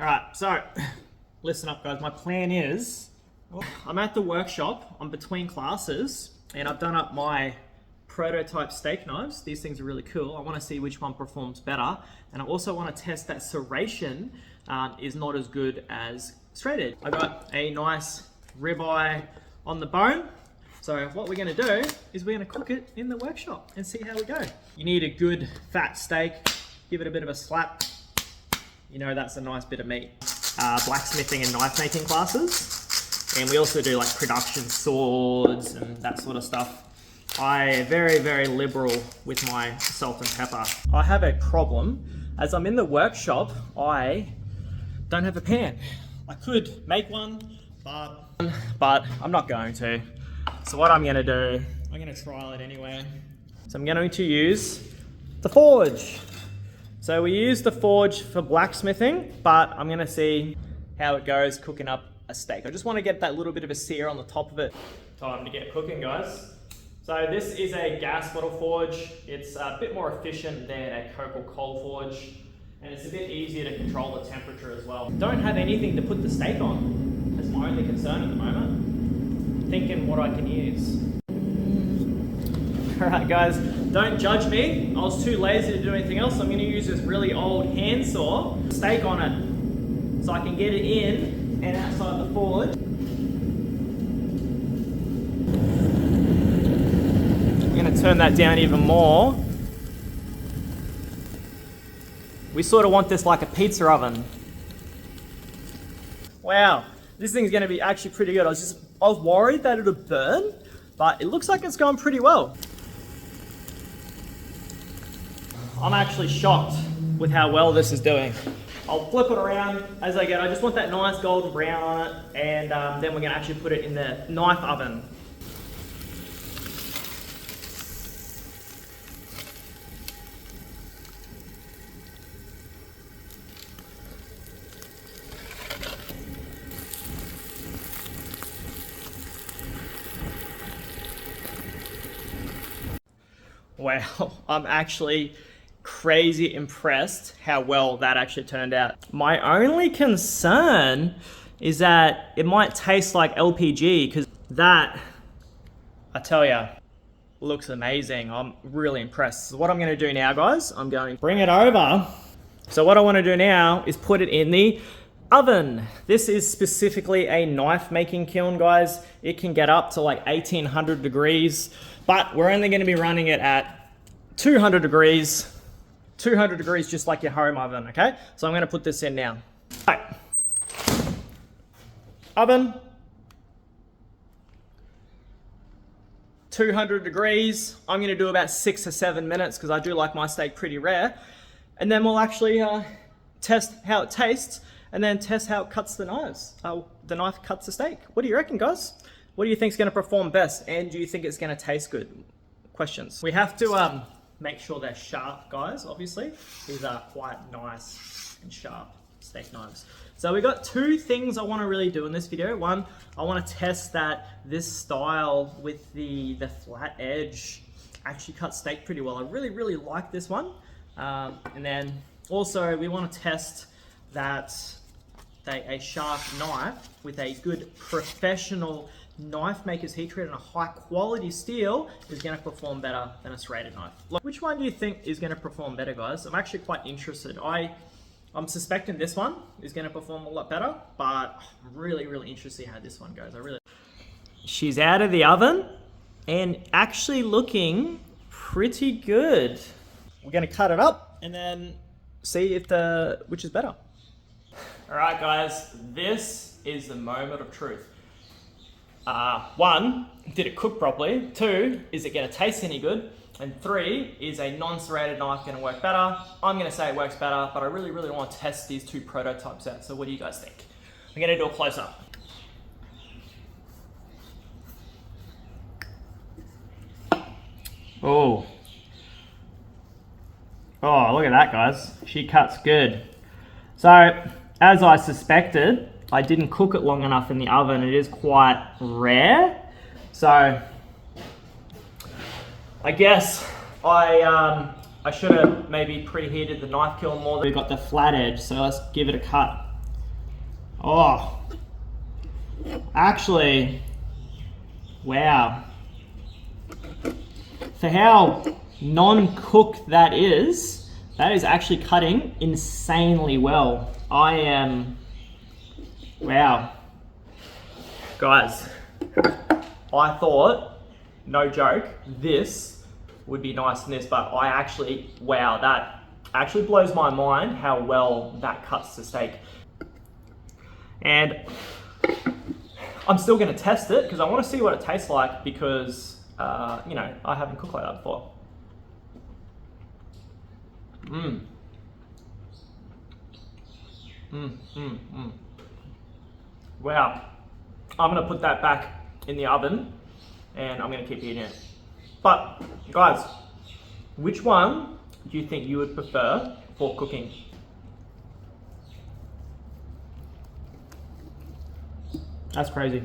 All right, so listen up guys, my plan is, I'm at the workshop, I'm between classes, and I've done up my prototype steak knives. These things are really cool. I want to see which one performs better, and I also want to test that serration is not as good as serrated. I got a nice ribeye on the bone. So what we're going to do is we're going to cook it in the workshop and see how we go. You need a good fat steak, give it a bit of a slap. You know that's a nice bit of meat. Blacksmithing and knife making classes. And we also do like production swords and that sort of stuff. I am very, very liberal with my salt and pepper. I have a problem. As I'm in the workshop, I don't have a pan. I could make one, but I'm not going to. So what I'm gonna do, I'm gonna trial it anyway. So I'm going to use the forge. So we use the forge for blacksmithing, but I'm gonna see how it goes cooking up a steak. I just wanna get that little bit of a sear on the top of it. Time to get cooking, guys. So this is a gas bottle forge. It's a bit more efficient than a coke or coal forge, and it's a bit easier to control the temperature as well. Don't have anything to put the steak on. That's my only concern at the moment. Thinking what I can use. All right guys, don't judge me. I was too lazy to do anything else. So I'm gonna use this really old handsaw, steak on it, so I can get it in and outside the forge. I'm gonna turn that down even more. We sort of want this like a pizza oven. Wow, this thing's gonna be actually pretty good. I was worried that it would burn, but it looks like it's going pretty well. I'm actually shocked with how well this is doing. I'll flip it around as I get. I just want that nice golden brown on it, and then we're gonna actually put it in the knife oven. Wow, I'm actually crazy impressed how well that actually turned out. My only concern is that it might taste like LPG, because that, I tell ya, looks amazing. I'm really impressed. So what I'm gonna do now, guys, I'm going to bring it over. So what I wanna do now is put it in the oven. This is specifically a knife making kiln, guys. It can get up to like 1800 degrees, but we're only gonna be running it at 200 degrees, just like your home oven, okay? So I'm gonna put this in now. All right. Oven, 200 degrees. I'm gonna do about 6 or 7 minutes because I do like my steak pretty rare. And then we'll actually test how it tastes and then test how it cuts the knives. The knife cuts the steak. What do you reckon, guys? What do you think is gonna perform best? And do you think it's gonna taste good? Questions. We have to make sure they're sharp, guys, obviously. These are quite nice and sharp steak knives. So we got two things I wanna really do in this video. One, I wanna test that this style with the flat edge actually cuts steak pretty well. I really, really like this one. And then also we wanna test that a sharp knife with a good professional knife maker's heat treat and a high quality steel is going to perform better than a serrated knife. Which one do you think is going to perform better, guys? I'm actually quite interested. I'm suspecting this one is going to perform a lot better, but I'm really, really interested how this one goes. She's out of the oven and actually looking pretty good. We're going to cut it up and then see if which is better. All right, guys, this is the moment of truth. One, did it cook properly? Two, is it gonna taste any good? And three, is a non-serrated knife gonna work better? I'm gonna say it works better, but I really, really wanna test these two prototypes out. So what do you guys think? I'm gonna do a close-up. Oh, look at that, guys. She cuts good. So, as I suspected, I didn't cook it long enough in the oven. It is quite rare. So I guess I should have maybe preheated the knife kiln more. We've got the flat edge, so let's give it a cut Oh, actually, wow. For how non-cooked that is actually cutting insanely well. Wow. Guys, I thought, no joke, this would be nice in this, but wow, that actually blows my mind how well that cuts the steak. And I'm still gonna test it because I wanna see what it tastes like because, you know, I haven't cooked like that before. Wow. I'm gonna put that back in the oven and I'm gonna keep eating it. But guys, which one do you think you would prefer for cooking? That's crazy.